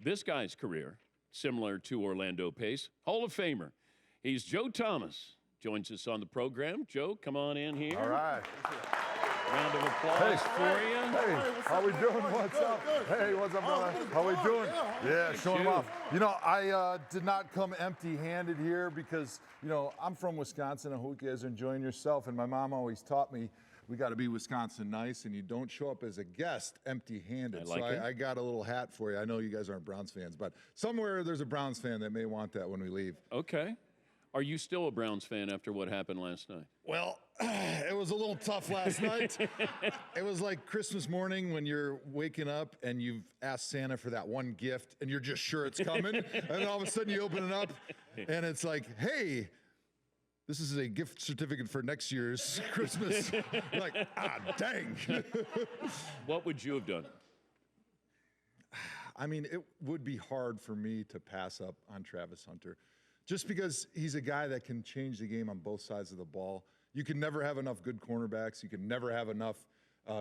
this guy's career, similar to Orlando Pace, Hall of Famer. He's Joe Thomas. Joins us on the program. Joe, come on in here. All right. Round of applause for you. Hey, how we doing? What's up? Hey, what's up, brother? How we doing? Yeah, showing them off. You know, I did not come empty-handed here because, you know, I'm from Wisconsin. I hope you guys are enjoying yourself. And my mom always taught me we got to be Wisconsin nice, and you don't show up as a guest empty-handed. I got a little hat for you. I know you guys aren't Browns fans, but somewhere there's a Browns fan that may want that when we leave. Okay. Are you still a Browns fan after what happened last night? Well, it was a little tough last night. It was like Christmas morning when you're waking up and you've asked Santa for that one gift and you're just sure it's coming. And then all of a sudden you open it up and it's like, hey, this is a gift certificate for next year's Christmas. Like, dang. What would you have done? I mean, it would be hard for me to pass up on Travis Hunter. Just because he's a guy that can change the game on both sides of the ball. You can never have enough good cornerbacks. You can never have enough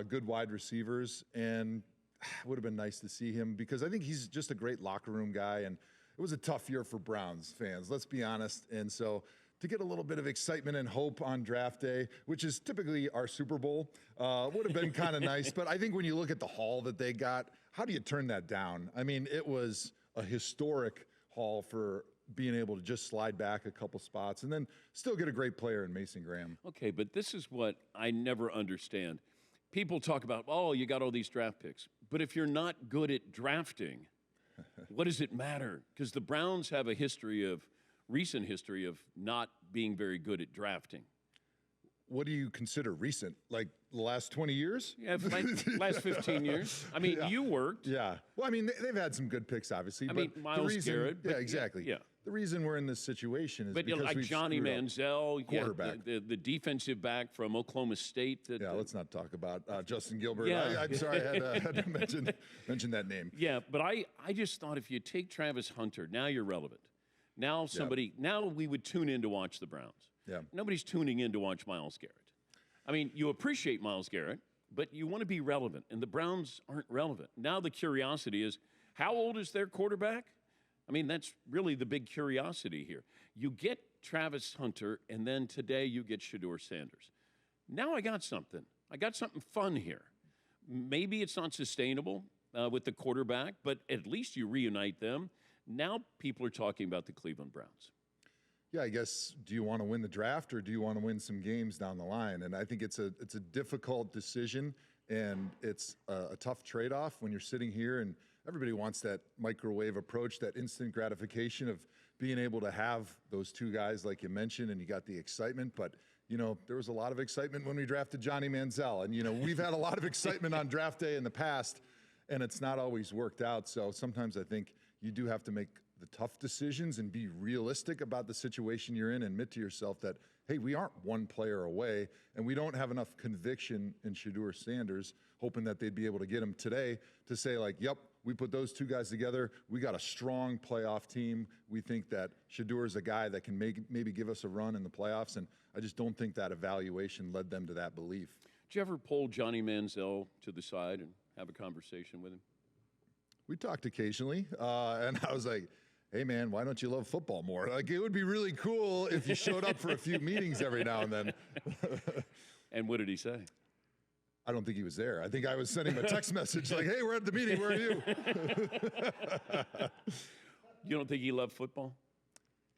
good wide receivers. And it would have been nice to see him because I think he's just a great locker room guy. And it was a tough year for Browns fans, let's be honest. And so to get a little bit of excitement and hope on draft day, which is typically our Super Bowl, would have been kind of nice. But I think when you look at the haul that they got, how do you turn that down? I mean, it was a historic haul for being able to just slide back a couple spots and then still get a great player in Mason Graham. Okay, but this is what I never understand. People talk about, oh, you got all these draft picks. But if you're not good at drafting, what does it matter? Because the Browns have a recent history of not being very good at drafting. What do you consider recent? Like the last 20 years? Yeah, last 15 years. I mean, you worked. Yeah. Well, I mean, they've had some good picks, obviously. I mean, Myles Garrett. Yeah, exactly. Yeah. The reason we're in this situation is because like we've Johnny Manziel, quarterback. The defensive back from Oklahoma State. Let's not talk about Justin Gilbert. Yeah. I'm sorry, I had to mention that name. Yeah, but I just thought if you take Travis Hunter, now you're relevant. Now now we would tune in to watch the Browns. Yeah. Nobody's tuning in to watch Myles Garrett. I mean, you appreciate Myles Garrett, but you want to be relevant, and the Browns aren't relevant. Now the curiosity is, how old is their quarterback? I mean, that's really the big curiosity here. You get Travis Hunter, and then today you get Shedeur Sanders. Now I got something. I got something fun here. Maybe it's not sustainable with the quarterback, but at least you reunite them. Now people are talking about the Cleveland Browns. Yeah, I guess, do you want to win the draft or do you want to win some games down the line? And I think it's a difficult decision, and it's a tough trade-off when you're sitting here and everybody wants that microwave approach, that instant gratification of being able to have those two guys like you mentioned, and you got the excitement. But, you know, there was a lot of excitement when we drafted Johnny Manziel. And, you know, we've had a lot of excitement on draft day in the past, and it's not always worked out. So sometimes I think you do have to make the tough decisions and be realistic about the situation you're in and admit to yourself that, hey, we aren't one player away, and we don't have enough conviction in Shedeur Sanders, hoping that they'd be able to get him today to say, like, yep, we put those two guys together. We got a strong playoff team. We think that Shedeur is a guy that can maybe give us a run in the playoffs, and I just don't think that evaluation led them to that belief. Did you ever pull Johnny Manziel to the side and have a conversation with him? We talked occasionally, and I was like, hey, man, why don't you love football more? Like, it would be really cool if you showed up for a few meetings every now and then. And what did he say? I don't think he was there. I think I was sending him a text message like, hey, we're at the meeting. Where are you? You don't think he loved football?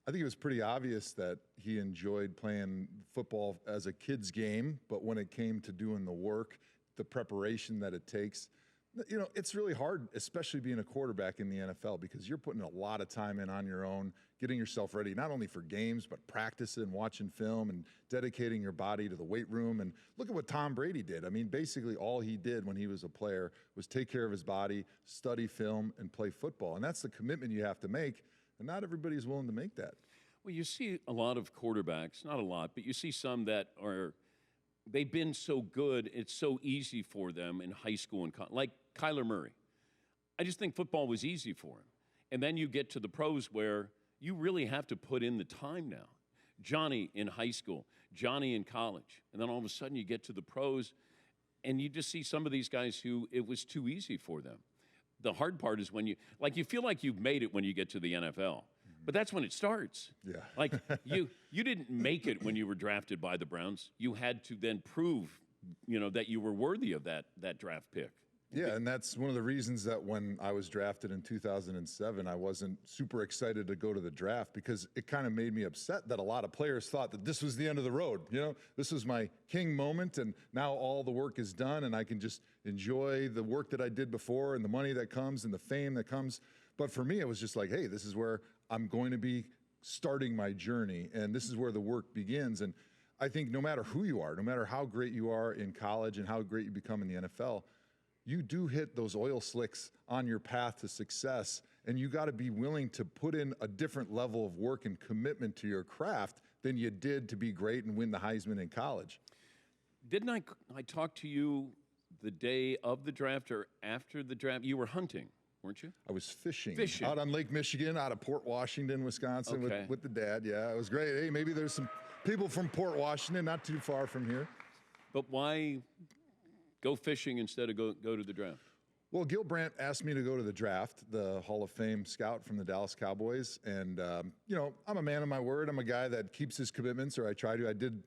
I think it was pretty obvious that he enjoyed playing football as a kid's game, but when it came to doing the work, the preparation that it takes, you know, it's really hard, especially being a quarterback in the NFL, because you're putting a lot of time in on your own, getting yourself ready, not only for games, but practicing, watching film, and dedicating your body to the weight room. And look at what Tom Brady did. I mean, basically all he did when he was a player was take care of his body, study film, and play football. And that's the commitment you have to make, and not everybody's willing to make that. Well, you see a lot of quarterbacks, not a lot, but you see some that they've been so good, it's so easy for them in high school and like Kyler Murray. I just think football was easy for him. And then you get to the pros where you really have to put in the time now. Johnny in high school, Johnny in college. And then all of a sudden you get to the pros and you just see some of these guys who it was too easy for them. The hard part is when you feel like you've made it when you get to the NFL. But that's when it starts. Yeah. Like you didn't make it when you were drafted by the Browns. You had to then prove, that you were worthy of that draft pick. Yeah, and that's one of the reasons that when I was drafted in 2007, I wasn't super excited to go to the draft because it kind of made me upset that a lot of players thought that this was the end of the road. This was my king moment, and now all the work is done, and I can just enjoy the work that I did before and the money that comes and the fame that comes. But for me, it was just like, hey, this is where I'm going to be starting my journey, and this is where the work begins. And I think no matter who you are, no matter how great you are in college and how great you become in the NFL, you do hit those oil slicks on your path to success, and you got to be willing to put in a different level of work and commitment to your craft than you did to be great and win the Heisman in college. Didn't I talk to you the day of the draft or after the draft? You were hunting, weren't you? I was fishing Fishing. out on Lake Michigan, out of Port Washington, Wisconsin, Okay. with the dad. Yeah, it was great. Hey, maybe there's some people from Port Washington, not too far from here. But why go fishing instead of go to the draft? Well, Gil Brandt asked me to go to the draft, the Hall of Fame scout from the Dallas Cowboys. And, I'm a man of my word. I'm a guy that keeps his commitments, or I try to. I did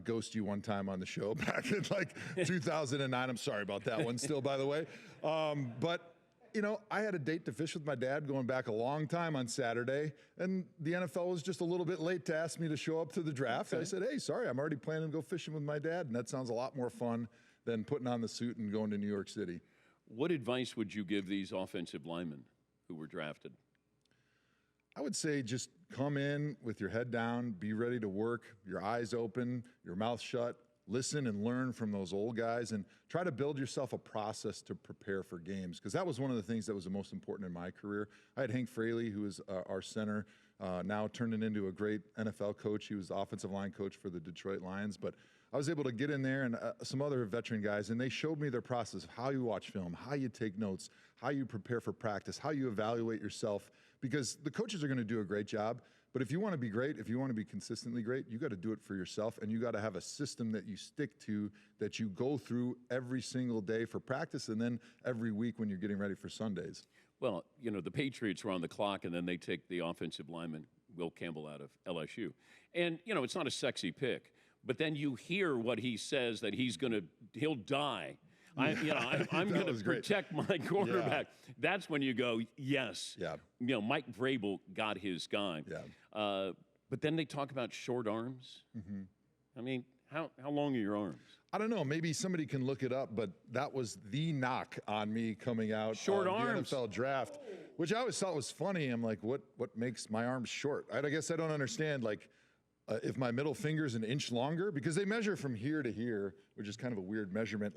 ghost you one time on the show back in 2009. I'm sorry about that one still, by the way. But I had a date to fish with my dad going back a long time on Saturday, and the NFL was just a little bit late to ask me to show up to the draft. Okay. I said, hey, sorry, I'm already planning to go fishing with my dad, and that sounds a lot more fun than putting on the suit and going to New York City. What advice would you give these offensive linemen who were drafted? I would say just come in with your head down, be ready to work, your eyes open, your mouth shut, listen and learn from those old guys, and try to build yourself a process to prepare for games, because that was one of the things that was the most important in my career. I had Hank Fraley, who was our center, now turning into a great NFL coach. He was the offensive line coach for the Detroit Lions, but I was able to get in there and some other veteran guys, and they showed me their process of how you watch film, how you take notes, how you prepare for practice, how you evaluate yourself, because the coaches are going to do a great job. But if you want to be great, if you want to be consistently great, you got to do it for yourself, and you got to have a system that you stick to, that you go through every single day for practice, and then every week when you're getting ready for Sundays. Well, the Patriots were on the clock, and then they take the offensive lineman, Will Campbell, out of LSU. And, it's not a sexy pick. But then you hear what he says, that he'll die. I'm going to protect my quarterback. Yeah. That's when you go, yes. Yeah. Mike Vrabel got his guy. Yeah. But then they talk about short arms. Mm-hmm. I mean, how long are your arms? I don't know. Maybe somebody can look it up, but that was the knock on me coming out short of arms. the NFL draft, which I always thought was funny. I'm like, what makes my arms short? I guess I don't understand, if my middle finger's an inch longer, because they measure from here to here, which is kind of a weird measurement.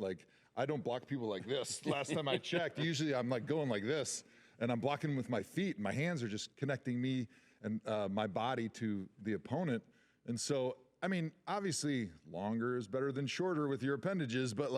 I don't block people like this. Last time I checked, usually I'm going like this, and I'm blocking with my feet, and my hands are just connecting me and my body to the opponent. And so, obviously longer is better than shorter with your appendages, but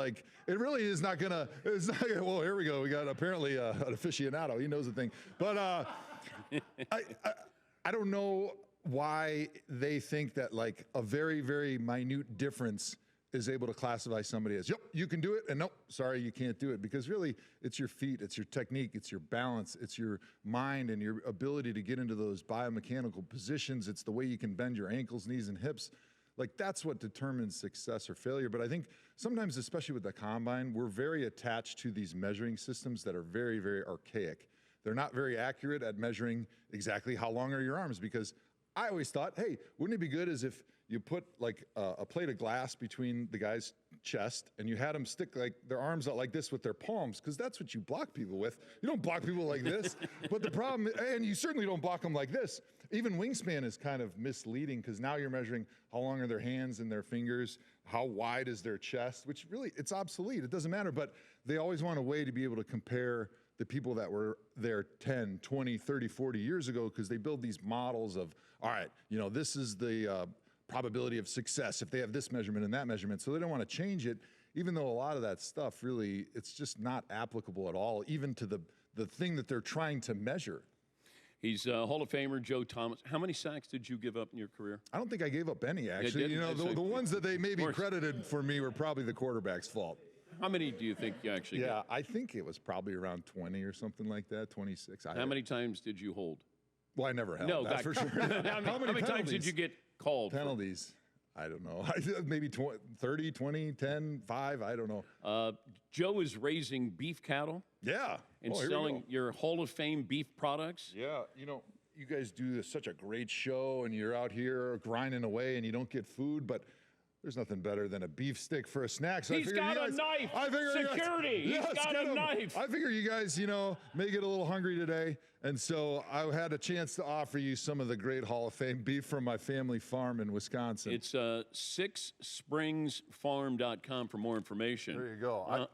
it really is not gonna, well, here we go. We got apparently an aficionado. He knows the thing. But I don't know why they think that a very, very minute difference is able to classify somebody as, yep, you can do it, and nope, sorry, you can't do it. Because really, it's your feet, it's your technique, it's your balance, it's your mind and your ability to get into those biomechanical positions. It's the way you can bend your ankles, knees, and hips. That's what determines success or failure. But I think sometimes, especially with the combine, we're very attached to these measuring systems that are very, very archaic. They're not very accurate at measuring exactly how long are your arms, because I always thought, hey, wouldn't it be good as if you put a plate of glass between the guy's chest and you had them stick their arms out like this with their palms, because that's what you block people with. You don't block people like this. But the problem, and you certainly don't block them like this. Even wingspan is kind of misleading, because now you're measuring how long are their hands and their fingers, how wide is their chest, which really, it's obsolete. It doesn't matter, but they always want a way to be able to compare the people that were there 10, 20, 30, 40 years ago, because they build these models of, all right, this is the probability of success if they have this measurement and that measurement. So they don't want to change it, even though a lot of that stuff really, it's just not applicable at all, even to the thing that they're trying to measure. He's Hall of Famer Joe Thomas. How many sacks did you give up in your career? I don't think I gave up any, actually. The ones that they maybe credited for me were probably the quarterback's fault. How many do you think you actually Yeah, I think it was probably around 20 or something like that, 26. get? How many times did you hold? Well, I never held, No, that's for sure. How many times did you get called? penalties? I don't know. Maybe 30, 20, 10, 5, I don't know. Joe is raising beef cattle Yeah. and Oh, here we selling go. your Hall of Fame beef products. Yeah, you guys do such a great show, and you're out here grinding away, and you don't get food, but there's nothing better than a beef stick for a snack. So I He's figured got you a guys, knife. I figure you guys- Security. He's Yes, got get a him. knife. I figure you guys, may get a little hungry today, and so I had a chance to offer you some of the great Hall of Fame beef from my family farm in Wisconsin. It's sixspringsfarm.com for more information. There you go.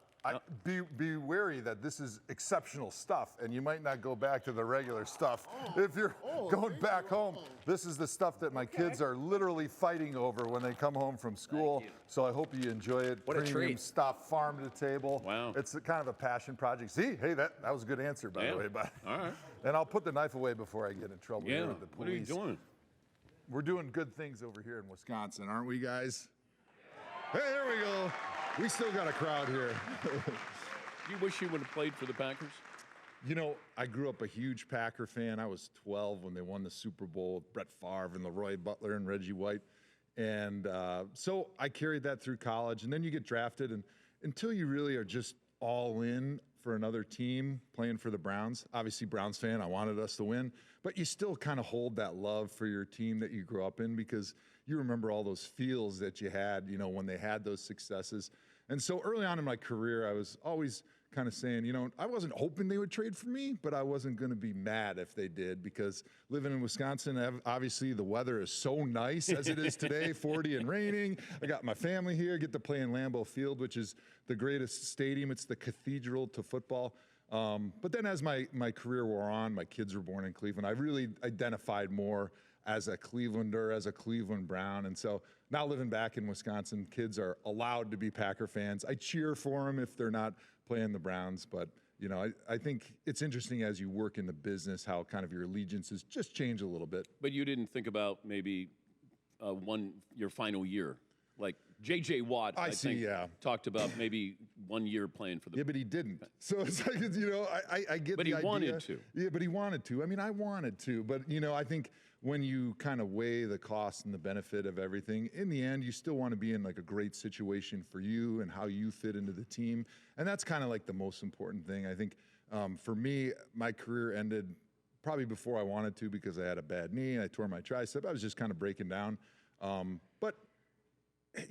Be wary that this is exceptional stuff, and you might not go back to the regular stuff. If you're going back home, this is the stuff that my kids are literally fighting over when they come home from school. So I hope you enjoy it. What a Premium treat. stuff, farm to table. Wow. It's kind of a passion project. See, hey, that was a good answer, by the way. But All right. and I'll put the knife away before I get in trouble Yeah. here with the What are you police. doing? We're doing good things over here in Wisconsin, aren't we, guys? Hey, there we go. We still got a crowd here. You wish you would have played for the Packers? I grew up a huge Packer fan. I was 12 when they won the Super Bowl with Brett Favre and Leroy Butler and Reggie White. And so I carried that through college. And then you get drafted. And until you really are just all in for another team playing for the Browns, obviously Browns fan, I wanted us to win. But you still kind of hold that love for your team that you grew up in because you remember all those feels that you had, when they had those successes. And so early on in my career, I was always kind of saying, I wasn't hoping they would trade for me, but I wasn't going to be mad if they did because living in Wisconsin, obviously the weather is so nice as it is today, 40 and raining. I got my family here, get to play in Lambeau Field, which is the greatest stadium. It's the cathedral to football. But then as my career wore on, my kids were born in Cleveland. I really identified more as a Clevelander, as a Cleveland Brown. And so now living back in Wisconsin, kids are allowed to be Packer fans. I cheer for them if they're not playing the Browns. But, I think it's interesting as you work in the business, how kind of your allegiances just change a little bit. But you didn't think about maybe your final year. Like J.J. Watt, I see, think, yeah. talked about maybe 1 year playing for the Yeah, but he didn't. So it's like, I get But the he idea. wanted to. Yeah, but he wanted to. I mean, I wanted to. But, I think when you kind of weigh the cost and the benefit of everything, in the end, you still want to be in like a great situation for you and how you fit into the team. And that's kind of like the most important thing. I think for me, my career ended probably before I wanted to because I had a bad knee and I tore my tricep. I was just kind of breaking down. But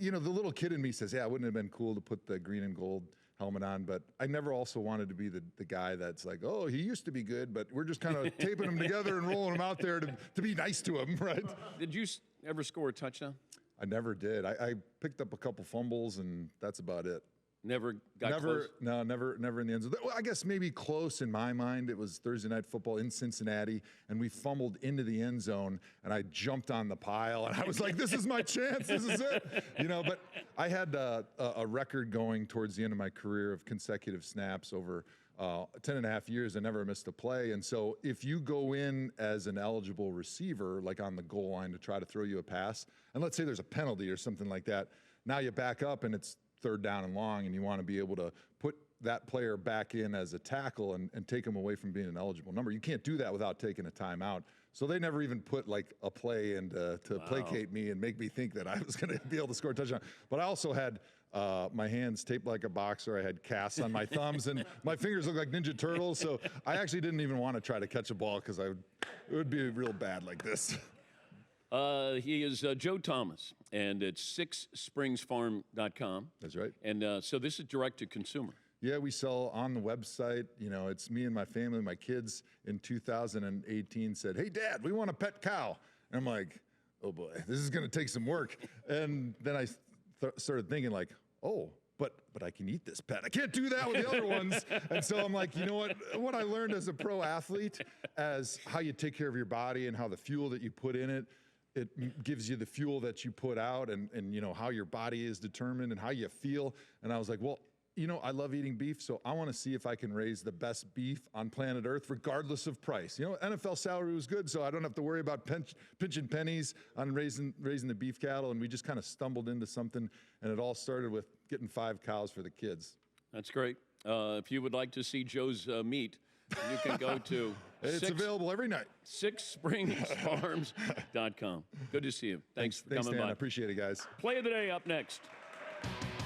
the little kid in me says, yeah, it wouldn't have been cool to put the green and gold helmet on, but I never also wanted to be the guy that's like, oh, he used to be good, but we're just kind of taping him together and rolling him out there to be nice to him, right? Did you ever score a touchdown? I never did. I picked up a couple fumbles, and that's about it. Never got close? No, never in the end zone. Well, I guess maybe close in my mind. It was Thursday Night Football in Cincinnati, and we fumbled into the end zone, and I jumped on the pile, and I was like, this is my chance. This is it. But I had a record going towards the end of my career of consecutive snaps over 10 and a half years. I never missed a play. And so if you go in as an eligible receiver, like on the goal line to try to throw you a pass, and let's say there's a penalty or something like that, now you back up and it's third down and long, and you want to be able to put that player back in as a tackle and take him away from being an eligible number. You can't do that without taking a timeout. So they never even put like a play in to placate me and make me think that I was going to be able to score a touchdown. But I also had my hands taped like a boxer. I had casts on my thumbs, and my fingers looked like Ninja Turtles. So I actually didn't even want to try to catch a ball because it would be real bad like this. He is Joe Thomas, and it's sixspringsfarm.com. That's right. And so this is direct to consumer. Yeah, we sell on the website. It's me and my family. My kids in 2018 said, hey, Dad, we want a pet cow. And I'm like, oh, boy, this is going to take some work. And then I started thinking like, oh, but I can eat this pet. I can't do that with the other ones. And so I'm like, you know what I learned as a pro athlete, as how you take care of your body and how the fuel that you put in it gives you the fuel that you put out, and how your body is determined and how you feel. And I was like, well, I love eating beef, so I want to see if I can raise the best beef on planet Earth, regardless of price. NFL salary was good, so I don't have to worry about pinching pennies on raising the beef cattle. And we just kind of stumbled into something, and it all started with getting 5 cows for the kids. That's great. If you would like to see Joe's meat, you can go to It's available every night. SixSpringsFarms.com. Good to see you. Thanks for coming Dan. by. I appreciate it, guys. Play of the day up next.